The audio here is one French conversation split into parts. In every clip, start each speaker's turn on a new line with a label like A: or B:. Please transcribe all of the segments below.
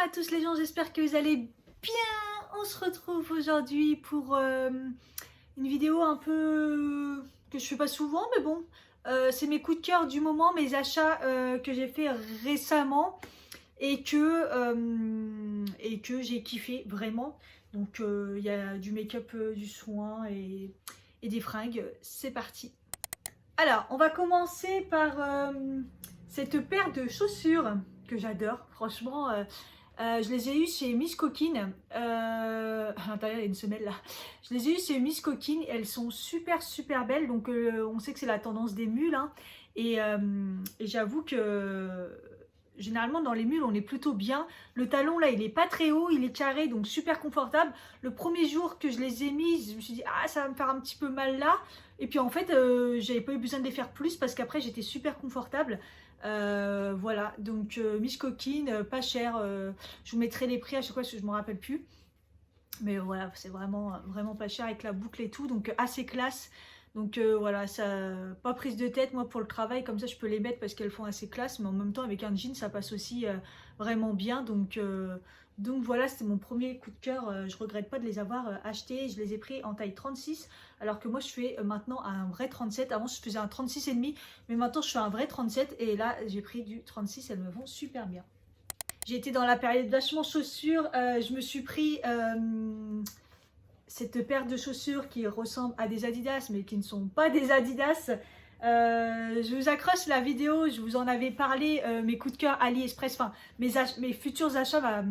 A: à tous les gens, j'espère que vous allez bien. On se retrouve aujourd'hui pour une vidéo un peu que je fais pas souvent, mais bon, c'est mes coups de cœur du moment, mes achats que j'ai fait récemment et que j'ai kiffé vraiment. Donc il y a du make-up, du soin et des fringues. C'est parti. Alors, on va commencer par cette paire de chaussures que j'adore. Franchement, je les ai eues chez Miss Coquine. À l'intérieur, il y a une semelle là. Je les ai eues chez Miss Coquine. Elles sont super super belles. Donc, on sait que c'est la tendance des mules, hein. Et j'avoue que généralement dans les mules, on est plutôt bien. Le talon là, il est pas très haut, il est carré, donc super confortable. Le premier jour que je les ai mises, je me suis dit ah ça va me faire un petit peu mal là. Et puis en fait, j'avais pas eu besoin de les faire plus parce qu'après j'étais super confortable. Voilà, donc Miss Coquine, pas cher. Je vous mettrai les prix à chaque fois parce que je me rappelle plus. Mais voilà, c'est vraiment, vraiment pas cher avec la boucle et tout, donc assez classe. Donc voilà, ça, pas prise de tête moi pour le travail, comme ça je peux les mettre parce qu'elles font assez classe, mais en même temps avec un jean ça passe aussi vraiment bien. Donc voilà, c'était mon premier coup de cœur, je regrette pas de les avoir achetés. Je les ai pris en taille 36, alors que moi je fais maintenant un vrai 37. Avant je faisais un 36,5, mais maintenant je fais un vrai 37 et là j'ai pris du 36, elles me vont super bien. J'ai été dans la période vachement chaussures, je me suis pris cette paire de chaussures qui ressemblent à des Adidas mais qui ne sont pas des Adidas. Je vous accroche la vidéo, je vous en avais parlé, mes coups de cœur AliExpress, enfin mes futurs achats,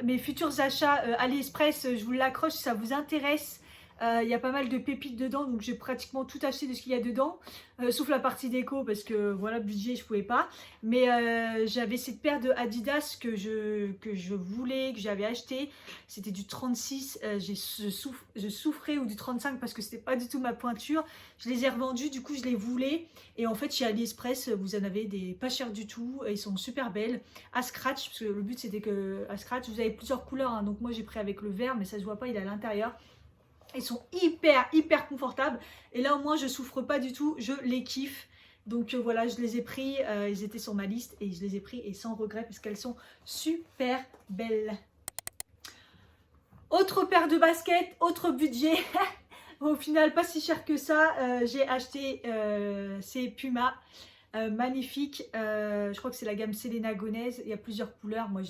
A: mes futurs achats AliExpress, je vous l'accroche si ça vous intéresse. Il y a pas mal de pépites dedans, donc j'ai pratiquement tout acheté de ce qu'il y a dedans, sauf la partie déco parce que voilà, budget je pouvais pas. Mais j'avais cette paire de Adidas que je voulais, que j'avais acheté. C'était du 36, je souffrais, ou du 35 parce que c'était pas du tout ma pointure. Je les ai revendus, du coup je les voulais. Et en fait chez AliExpress, vous en avez des pas chers du tout, ils sont super belles. À scratch, parce que le but c'était que à scratch, vous avez plusieurs couleurs, hein. Donc moi j'ai pris avec le vert, mais ça se voit pas, il est à l'intérieur. Ils sont hyper confortables et là au moins je souffre pas du tout, je les kiffe. Donc voilà, je les ai pris, ils étaient sur ma liste et je les ai pris et sans regret parce qu'elles sont super belles. Autre paire de baskets, autre budget. Au final pas si cher que ça, j'ai acheté ces Puma. Magnifique, je crois que c'est la gamme Selena Gomez, il y a plusieurs couleurs. Moi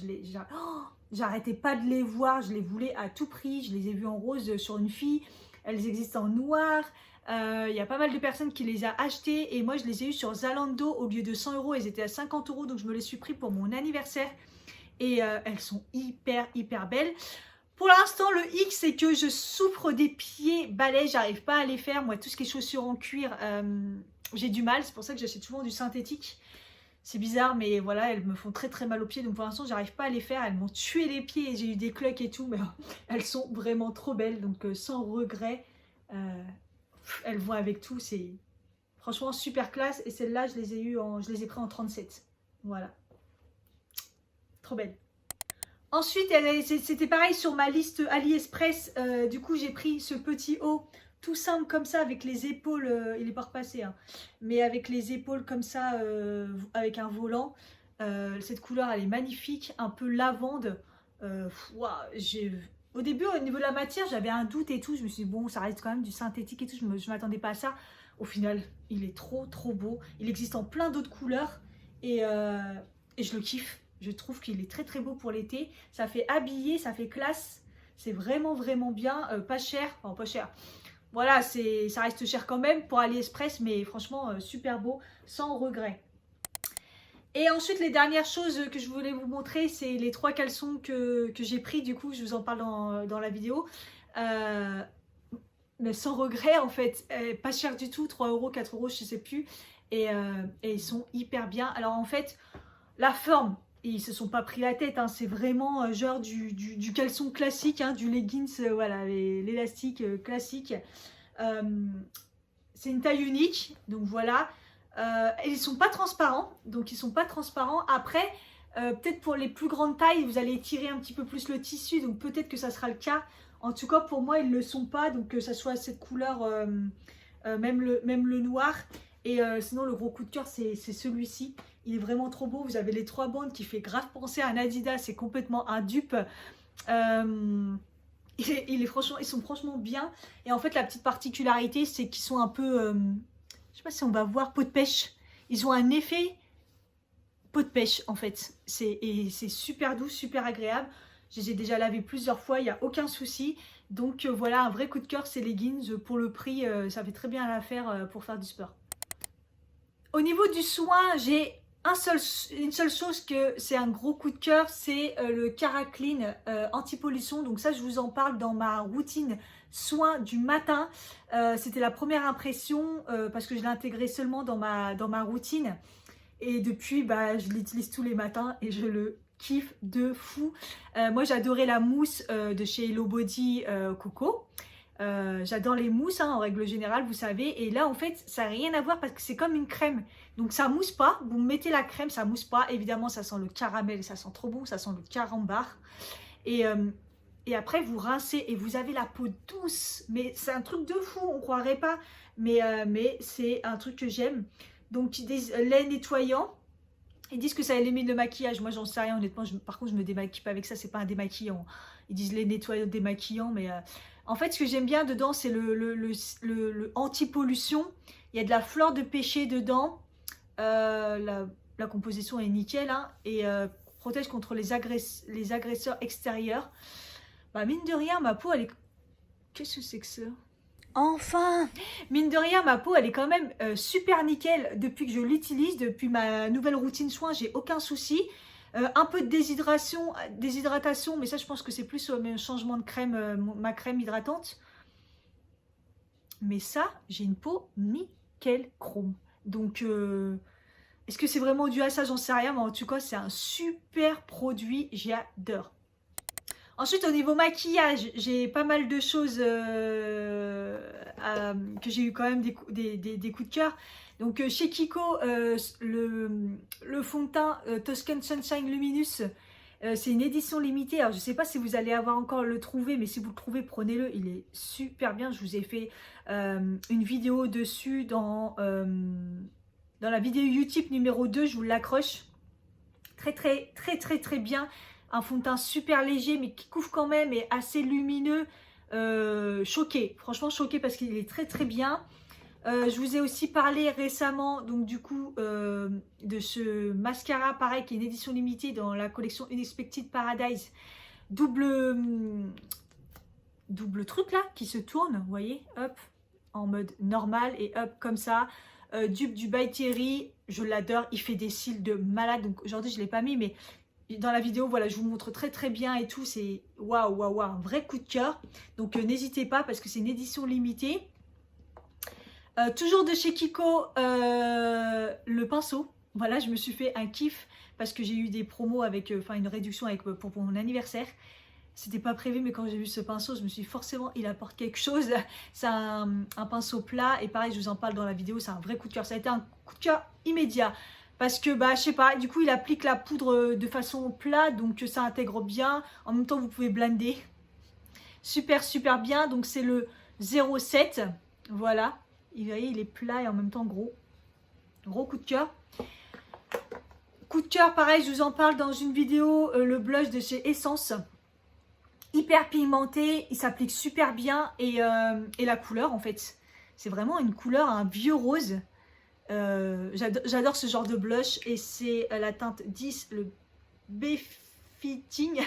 A: j'arrêtais pas de les voir, je les voulais à tout prix. Je les ai vues en rose sur une fille, elles existent en noir. Il y a pas mal de personnes qui les a achetées et moi je les ai eues sur Zalando. Au lieu de 100 euros, elles étaient à 50 euros, donc je me les suis pris pour mon anniversaire et elles sont hyper belles. Pour l'instant, le hic, c'est que je souffre des pieds balais, j'arrive pas à les faire. Moi, tout ce qui est chaussures en cuir, j'ai du mal. C'est pour ça que j'achète souvent du synthétique. C'est bizarre, mais voilà, elles me font très mal aux pieds. Donc pour l'instant, j'arrive pas à les faire. Elles m'ont tué les pieds et j'ai eu des clucks et tout. Mais elles sont vraiment trop belles. Donc sans regret, elles vont avec tout. C'est franchement super classe. Et celles-là, je les ai pris en 37. Voilà. Trop belle. Ensuite, c'était pareil sur ma liste AliExpress. Du coup, j'ai pris ce petit haut tout simple comme ça avec les épaules. Il est pas repassé, hein, mais avec les épaules comme ça, avec un volant. Cette couleur, elle est magnifique, un peu lavande. Wow, au début, au niveau de la matière, j'avais un doute et tout. Je me suis dit, bon, ça reste quand même du synthétique et tout. Je ne m'attendais pas à ça. Au final, il est trop beau. Il existe en plein d'autres couleurs et je le kiffe. Je trouve qu'il est très beau pour l'été. Ça fait habiller, ça fait classe. C'est vraiment bien. Pas cher. Enfin, pas cher. Voilà, ça reste cher quand même pour AliExpress. Mais franchement, super beau. Sans regret. Et ensuite, les dernières choses que je voulais vous montrer, c'est les 3 caleçons que j'ai pris. Du coup, je vous en parle dans la vidéo. Mais sans regret, en fait. Pas cher du tout. 3 euros, 4 euros, je sais plus. Et ils sont hyper bien. Alors, en fait, la forme... Ils se sont pas pris la tête, hein. C'est vraiment genre du caleçon classique, hein, du leggings, voilà, l'élastique classique. C'est une taille unique, donc voilà. Ils sont pas transparents, Après, peut-être pour les plus grandes tailles, vous allez étirer un petit peu plus le tissu, donc peut-être que ça sera le cas. En tout cas, pour moi, ils le sont pas, donc que ça soit cette couleur, même le noir. Et sinon, le gros coup de cœur, c'est celui-ci. Il est vraiment trop beau. Vous avez les 3 bandes qui fait grave penser à un Adidas. C'est complètement un dupe. Franchement, ils sont franchement bien. Et en fait, la petite particularité, c'est qu'ils sont un peu... je sais pas si on va voir, peau de pêche. Ils ont un effet peau de pêche, en fait. Et c'est super doux, super agréable. Je les ai déjà lavés plusieurs fois, il n'y a aucun souci. Donc voilà, un vrai coup de cœur, ces leggings. Pour le prix, ça fait très bien l'affaire pour faire du sport. Au niveau du soin, j'ai une seule chose que c'est un gros coup de cœur, c'est le Caraclean anti-pollution. Donc ça, je vous en parle dans ma routine soin du matin. C'était la première impression parce que je l'ai intégré seulement dans ma routine. Et depuis, bah, je l'utilise tous les matins et je le kiffe de fou. Moi, j'adorais la mousse de chez Hello Body Coco. J'adore les mousses hein, en règle générale, vous savez. Et là, en fait, ça n'a rien à voir parce que c'est comme une crème. Donc, ça mousse pas. Vous mettez la crème, ça mousse pas. Évidemment, ça sent le caramel, ça sent trop bon. Ça sent le carambar. Et après, vous rincez et vous avez la peau douce. Mais c'est un truc de fou, on croirait pas. Mais c'est un truc que j'aime. Donc, des laits nettoyants. Ils disent que ça élimine le maquillage. Moi, j'en sais rien, honnêtement. Par contre, je me démaquille pas avec ça. C'est pas un démaquillant. Ils disent les nettoyants démaquillants. Mais en fait, ce que j'aime bien dedans, c'est le anti-pollution. Il y a de la fleur de pêcher dedans. La composition est nickel. Hein, et protège contre les agresseurs extérieurs. Bah, mine de rien, ma peau, elle est... Qu'est-ce que c'est que ça? Enfin, mine de rien, ma peau, elle est quand même super nickel depuis que je l'utilise, depuis ma nouvelle routine soin, j'ai aucun souci. Un peu de déshydratation, mais ça, je pense que c'est plus un changement de crème, ma crème hydratante. Mais ça, j'ai une peau nickel chrome. Donc, est-ce que c'est vraiment dû à ça? J'en sais rien, mais en tout cas, c'est un super produit, j'adore. Ensuite, au niveau maquillage, j'ai pas mal de choses que j'ai eu quand même des coups de cœur. Donc, chez Kiko, le fond de teint Toscan Sunshine Luminous, c'est une édition limitée. Alors, je ne sais pas si vous allez avoir encore le trouver, mais si vous le trouvez, prenez-le. Il est super bien. Je vous ai fait une vidéo dessus dans la vidéo Utip numéro 2. Je vous l'accroche. Très, très, très, très, très bien. Un fond de teint super léger mais qui couvre quand même et assez lumineux. Choqué, franchement choqué parce qu'il est très très bien. Je vous ai aussi parlé récemment donc du coup de ce mascara pareil qui est une édition limitée dans la collection Unexpected Paradise. Double truc là qui se tourne, vous voyez, hop, en mode normal et hop comme ça. Dupe du By Thierry, je l'adore, il fait des cils de malade. Donc aujourd'hui je ne l'ai pas mis mais dans la vidéo, voilà, je vous montre très très bien et tout. C'est waouh, waouh, waouh, un vrai coup de cœur. Donc n'hésitez pas parce que c'est une édition limitée. Toujours de chez Kiko, le pinceau. Voilà, je me suis fait un kiff parce que j'ai eu des promos avec, enfin une réduction avec, pour mon anniversaire. C'était pas prévu, mais quand j'ai vu ce pinceau, je me suis dit forcément, il apporte quelque chose. C'est un pinceau plat et pareil, je vous en parle dans la vidéo. C'est un vrai coup de cœur. Ça a été un coup de cœur immédiat. Parce que, bah, je sais pas, du coup, il applique la poudre de façon plate, donc ça intègre bien. En même temps, vous pouvez blender. Super, super bien. Donc, c'est le 07. Voilà. Vous voyez, il est plat et en même temps gros. Gros coup de cœur. Coup de cœur, pareil, je vous en parle dans une vidéo. Le blush de chez Essence. Hyper pigmenté. Il s'applique super bien. Et la couleur, en fait, c'est vraiment une couleur, un vieux rose. J'adore ce genre de blush et c'est la teinte 10, le Befitting.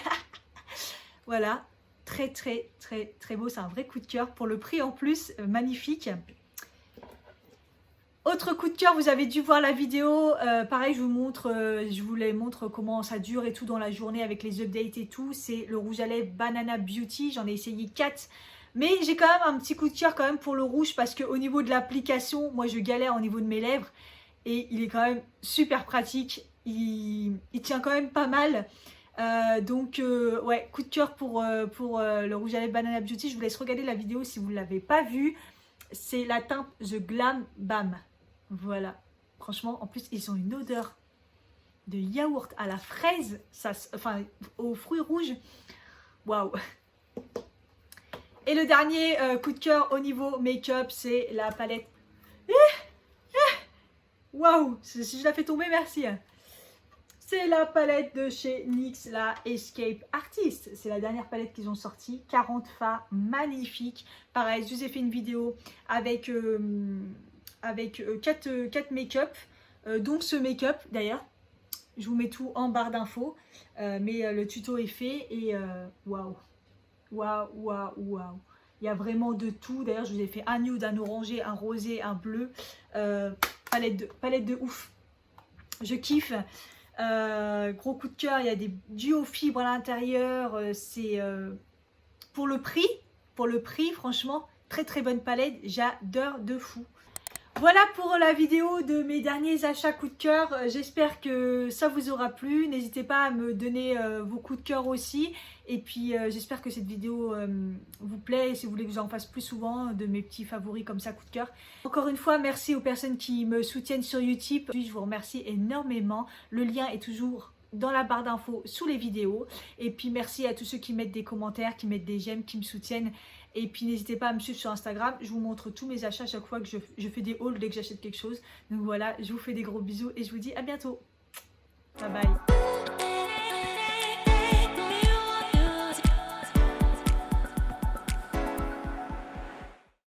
A: Voilà, très très très très beau, c'est un vrai coup de cœur pour le prix en plus, magnifique. Autre coup de cœur, vous avez dû voir la vidéo, pareil je vous les montre comment ça dure et tout dans la journée avec les updates et tout. C'est le rouge à lèvres Banana Beauty, j'en ai essayé 4. Mais j'ai quand même un petit coup de cœur quand même pour le rouge parce qu'au niveau de l'application, moi je galère au niveau de mes lèvres et il est quand même super pratique, il tient quand même pas mal. Donc ouais, coup de cœur pour le rouge à lèvres Banana Beauty. Je vous laisse regarder la vidéo si vous ne l'avez pas vue. C'est la teinte The Glam Bam. Voilà, franchement en plus ils ont une odeur de yaourt à la fraise, enfin aux fruits rouges. Waouh. Et le dernier coup de cœur au niveau make-up, c'est la palette Waouh, si je la fais tomber, merci. C'est la palette de chez NYX, la Escape Artist. C'est la dernière palette qu'ils ont sortie. 40 fards, magnifique. Pareil, je vous ai fait une vidéo avec, 4 make-up. Donc ce make-up, d'ailleurs, je vous mets tout en barre d'infos. Mais le tuto est fait et waouh. Waouh, waouh, waouh. Il y a vraiment de tout. D'ailleurs, je vous ai fait un nude, un orangé, un rosé, un bleu. Palette de ouf. Je kiffe. Gros coup de cœur, il y a des duos fibres à l'intérieur. C'est pour le prix, franchement, très très bonne palette. J'adore de fou. Voilà pour la vidéo de mes derniers achats coup de cœur. J'espère que ça vous aura plu. N'hésitez pas à me donner vos coups de cœur aussi. Et puis j'espère que cette vidéo vous plaît. Et si vous voulez que j'en fasse plus souvent de mes petits favoris comme ça coup de cœur. Encore une fois, merci aux personnes qui me soutiennent sur YouTube. Je vous remercie énormément. Le lien est toujours dans la barre d'infos sous les vidéos. Et puis merci à tous ceux qui mettent des commentaires, qui mettent des j'aime, qui me soutiennent. Et puis n'hésitez pas à me suivre sur Instagram, je vous montre tous mes achats à chaque fois que je fais des hauls dès que j'achète quelque chose. Donc voilà, je vous fais des gros bisous et je vous dis à bientôt. Bye bye.